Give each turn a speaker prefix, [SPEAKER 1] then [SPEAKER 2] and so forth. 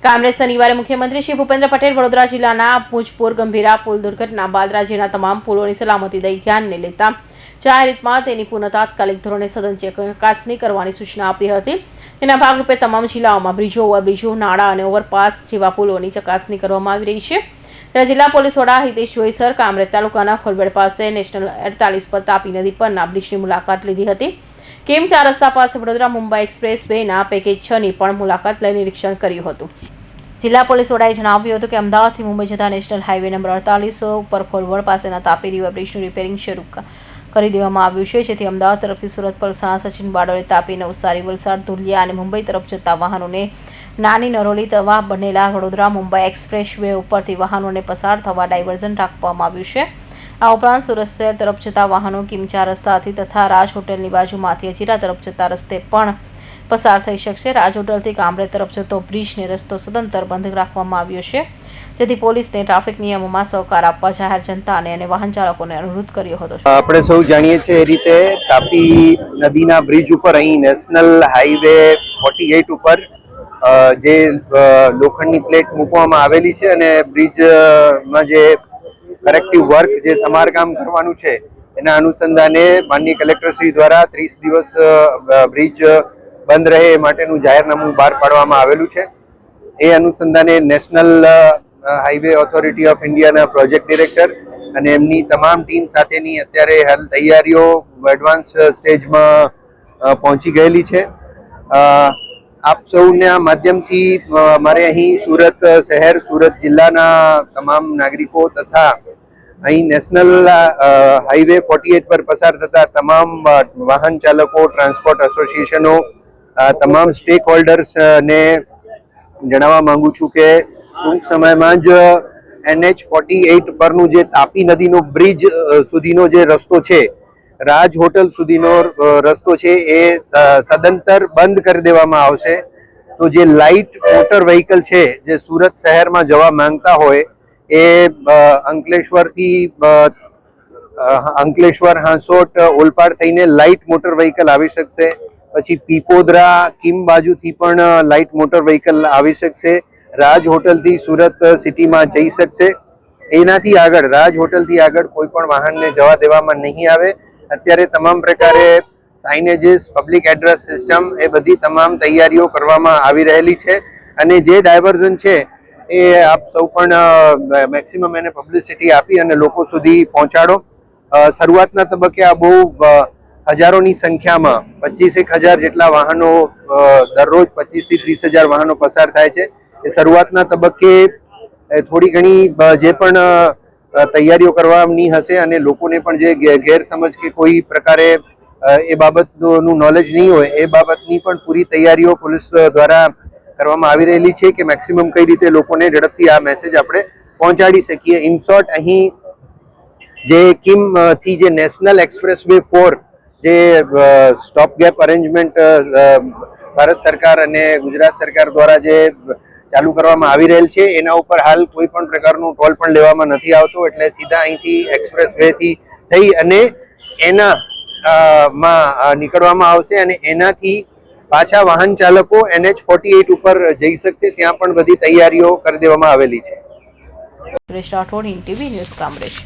[SPEAKER 1] કામરેજ શનિવારે મુખ્યમંત્રી શ્રી ભૂપેન્દ્ર પટેલ વડોદરા જિલ્લાના ભુજપુર ગંભીરા પુલ દુર્ઘટના બાદ રાજ્યના તમામ પુલોની સલામતી દઈ ધ્યાનને લેતા જાહેર હિતમાં તેની પુનઃ તાત્કાલિક ધોરણે સઘન ચકાસણી કરવાની સૂચના આપી હતી। તેના ભાગરૂપે તમામ જિલ્લાઓમાં બ્રિજો, ઓવરબ્રિજો, નાળા અને ઓવરપાસ જેવા પુલોની ચકાસણી કરવામાં આવી રહી છે। ત્યારે જિલ્લા પોલીસ વડા હિતેશ જોઈસર કામરેજ તાલુકાના ખોલબેડ પાસે નેશનલ 48 પર તાપી નદી પરના બ્રિજની મુલાકાત લીધી હતી। કેમ 4 રસ્તા પાસે વડોદરા મુંબઈ એક્સપ્રેસ વેના પેકેજ 6 ની પણ મુલાકાત લઈ નિરીક્ષણ કર્યું હતું। જિલ્લા પોલીસ વડાએ જણાવ્યું હતું કે અમદાવાદથી મુંબઈ જતા નેશનલ હાઈવે નંબર 48 ઉપર ખોલવડ પાસેના તાપી રિવર બ્રિજનું રિપેરિંગ શરૂ કરી દેવામાં આવ્યું છે, જેથી અમદાવાદ તરફથી સુરત, પલસાણા, સચિન બારડોલી, તાપી, નવસારી, વલસાડ, ધુલિયા અને મુંબઈ તરફ જતા વાહનોને નાની નરોલી તવા બનેલા વડોદરા મુંબઈ એક્સપ્રેસ વે ઉપરથી વાહનોને પસાર થવા ડાયવર્ઝન રાખવામાં આવ્યું છે। આ ઉપરાંત સુરત શહેર તરફ જતા વાહનો કિમ 4 રસ્તાથી તથા રાજ હોટલની બાજુમાંથી અજીરા તરફ જતા રસ્તે પણ પસાર થઈ શકશે। રાજ હોટલથી કામરેજ તરફ જતો બ્રિજને રસ્તો સદંતર બંધ રાખવામાં આવ્યો છે, જેથી પોલીસને ટ્રાફિક નિયમોમાં સહકાર આપવા જાહેર જનતાને અને વાહન ચાલકોને અનુરોધ કર્યો હતો।
[SPEAKER 2] આપણે સૌ જાણીએ છીએ એ રીતે તાપી નદીના બ્રિજ ઉપર અહીં નેશનલ હાઈવે 48 ઉપર જે લોખંડની પ્લેટ મૂકવામાં આવેલી છે અને બ્રિજમાં જે કરેક્ટિવ વર્ક જે સમારકામ કરવાનું છે એના અનુસંધાને માનનીય કલેક્ટરશ્રી દ્વારા 30 દિવસ બ્રિજ બંધ રહે એ માટેનું જાહેરનામું બહાર પાડવામાં આવેલું છે। એ અનુસંધાને નેશનલ હાઈવે ઓથોરિટી ઓફ ઇન્ડિયાના પ્રોજેક્ટ ડિરેક્ટર અને એમની તમામ ટીમ સાથેની અત્યારે હાલ તૈયારીઓ એડવાન્સ સ્ટેજમાં પહોંચી ગયેલી છે। આપ સૌના માધ્યમથી મારે અહીં સુરત શહેર, સુરત જિલ્લાના તમામ નાગરિકો તથા અહીં નેશનલ હાઈવે 48 પર પસાર થતા તમામ વાહન ચાલકો, ટ્રાન્સપોર્ટ એસોસિએશનો, તમામ સ્ટેક હોલ્ડર્સને જણાવવા માંગુ છું કે ટૂંક સમયમાં જ NH 48 પરનું જે તાપી નદીનો બ્રિજ સુધીનો જે રસ્તો છે, રાજ હોટલ સુધીનો રસ્તો છે, એ સદંતર બંધ કરી દેવામાં આવશે। તો જે લાઇટ મોટર વ્હીકલ છે જે સુરત શહેરમાં જવા માંગતા હોય એ અંકલેશ્વર, હાંસોટ, ઓલપાડ થઈને લાઇટ મોટર વ્હીકલ આવી શકશે। પછી પીપોદરા, કિમ બાજુથી પણ લાઇટ મોટર વ્હીકલ આવી શકશે। રાજ હોટલથી સુરત સિટીમાં જઈ શકશે। એનાથી આગળ રાજ હોટલથી આગળ કોઈ પણ વાહનને જવા દેવામાં નહીં આવે। અત્યારે તમામ પ્રકારે સાઇનેજીસ, પબ્લિક એડ્રેસ સિસ્ટમ એ બધી તમામ તૈયારીઓ કરવામાં આવી રહેલી છે અને જે ડાયવર્ઝન છે એ આપ સૌ પણ મેક્સિમમ એને પબ્લિસિટી આપી અને લોકો સુધી પહોંચાડો। શરૂઆતના તબક્કે આ બહુ હજારોની સંખ્યામાં 25,000 જેટલા વાહનો દરરોજ 25,000 થી 30,000 વાહનો પસાર થાય છે। એ શરૂઆતના તબક્કે થોડી ઘણી જે પણ તૈયારીઓ કરવાની હશે અને લોકોને પણ જે ગેરસમજ કે કોઈ પ્રકારે એ બાબતનું નોલેજ નહીં હોય એ બાબતની પણ પૂરી તૈયારીઓ પોલીસ દ્વારા કરવામાં આવી રહેલી છે કે મેક્સિમમ કઈ રીતે લોકોને ઝડપથી આ મેસેજ આપણે પહોંચાડી શકીએ। ઇન શોર્ટ અહીં જે કિમ થી જે નેશનલ એક્સપ્રેસ વે 4 જે સ્ટોપ ગેપ અરેન્જમેન્ટ ભારત સરકાર અને ગુજરાત સરકાર દ્વારા જે ચાલુ કરવામાં આવી રહેલ છે એના ઉપર હાલ કોઈ પણ પ્રકારનું ટોલ પણ લેવામાં નથી આવતો, એટલે સીધા અહીંથી એક્સપ્રેસ વે થી થઈ અને એના માં નીકળવામાં આવશે અને એનાથી પાછા વાહન ચાલકો NH 48 ઉપર જઈ શકશે। ત્યાં પણ બધી તૈયારીઓ કરી દેવામાં આવેલી છે।
[SPEAKER 1] Rathod, TV news Kamrej.